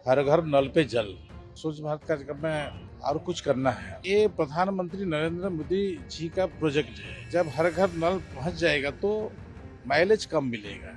हर घर नल पे जल, स्वच्छ भारत कार्यक्रम में और कुछ करना है। ये प्रधानमंत्री नरेंद्र मोदी जी का प्रोजेक्ट है। जब हर घर नल पहुंच जाएगा तो माइलेज कम मिलेगा।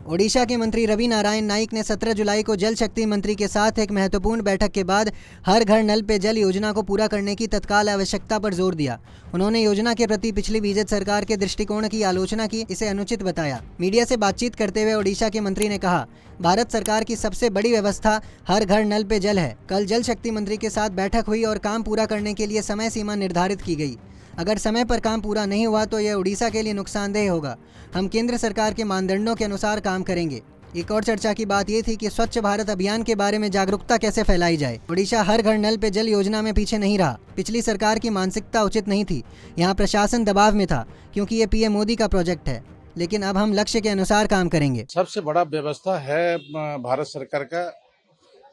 ओडिशा के मंत्री रवि नारायण नाइक ने 17 जुलाई को जल शक्ति मंत्री के साथ एक महत्वपूर्ण बैठक के बाद हर घर नल पे जल योजना को पूरा करने की तत्काल आवश्यकता पर जोर दिया। उन्होंने योजना के प्रति पिछली बीजेपी सरकार के दृष्टिकोण की आलोचना की, इसे अनुचित बताया। मीडिया से बातचीत करते हुए ओडिशा के मंत्री ने कहा, भारत सरकार की सबसे बड़ी व्यवस्था हर घर नल पे जल है। कल जल शक्ति मंत्री के साथ बैठक हुई और काम पूरा करने के लिए समय सीमा निर्धारित की गई। अगर समय पर काम पूरा नहीं हुआ तो यह उड़ीसा के लिए नुकसानदेह होगा। हम केंद्र सरकार के मानदंडों के अनुसार काम करेंगे। एक और चर्चा की बात यह थी कि स्वच्छ भारत अभियान के बारे में जागरूकता कैसे फैलाई जाए। ओडिशा हर घर नल पे जल योजना में पीछे नहीं रहा। पिछली सरकार की मानसिकता उचित नहीं थी। यहाँ प्रशासन दबाव में था क्योंकि ये पीएम मोदी का प्रोजेक्ट है, लेकिन अब हम लक्ष्य के अनुसार काम करेंगे। सबसे बड़ा व्यवस्था है भारत सरकार का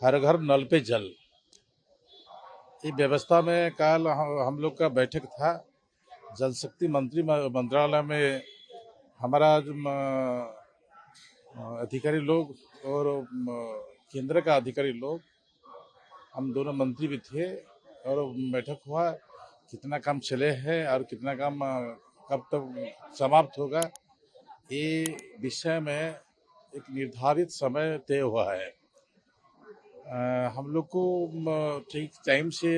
हर घर नल पे जल। इस व्यवस्था में कल हम लोग का बैठक था जल शक्ति मंत्रालय में। हमारा अधिकारी लोग और केंद्र का अधिकारी लोग, हम दोनों मंत्री भी थे और बैठक हुआ कितना काम चले हैं और कितना काम कब तक समाप्त होगा, ये विषय में एक निर्धारित समय तय हुआ है। हम लोग को ठीक टाइम से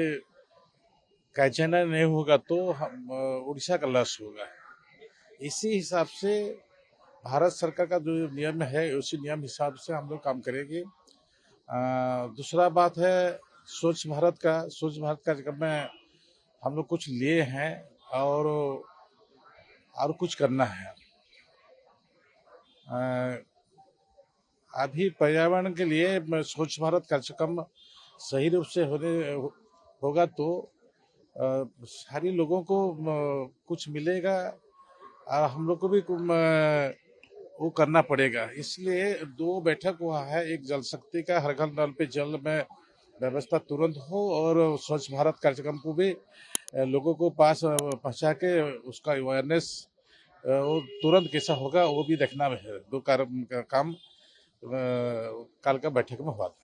कैचना नहीं होगा तो हम उड़ीसा का लॉस होगा। इसी हिसाब से भारत सरकार का जो नियम है उसी नियम हिसाब से हम लोग काम करेंगे। दूसरा बात है स्वच्छ भारत कार्यक्रम में हम लोग कुछ लिए हैं और कुछ करना है। अभी पर्यावरण के लिए स्वच्छ भारत कार्यक्रम सही रूप से होगा तो सारी लोगों को कुछ मिलेगा और हम लोग को भी वो करना पड़ेगा। इसलिए दो बैठक हुआ है, एक जल शक्ति का हर घर नल पे जल में व्यवस्था तुरंत हो और स्वच्छ भारत कार्यक्रम को भी लोगों को पास पहुंचा के उसका अवेयरनेस वो तुरंत कैसा होगा वो भी देखना है। दो काम कल का बैठक में हुआ था।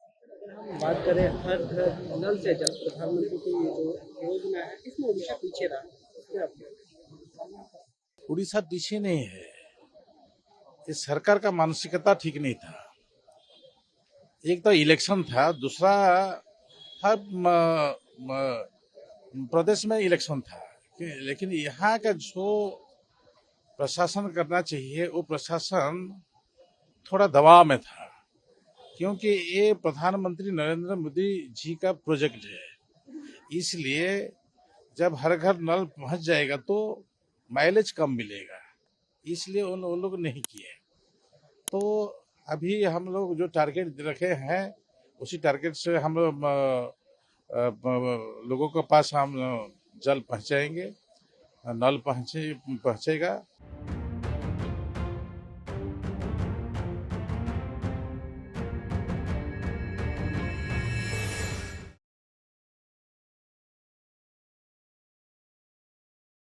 बात करें हर घर नल से जल, प्रधानमंत्री की जो योजना है इसमें उड़ीसा पीछे रहा। उड़ीसा पीछे नहीं है, इस सरकार का मानसिकता ठीक नहीं था। एक तो इलेक्शन था, दूसरा था प्रदेश में इलेक्शन था, लेकिन यहाँ का जो प्रशासन करना चाहिए वो प्रशासन थोड़ा दबाव में था, क्योंकि ये प्रधानमंत्री नरेंद्र मोदी जी का प्रोजेक्ट है। इसलिए जब हर घर नल पहुंच जाएगा तो माइलेज कम मिलेगा, इसलिए उन लोग नहीं किए। तो अभी हम लोग जो टारगेट रखे हैं उसी टारगेट से हम लोगों के पास हम जल पहुंचाएंगे, नल पहुंचेगा।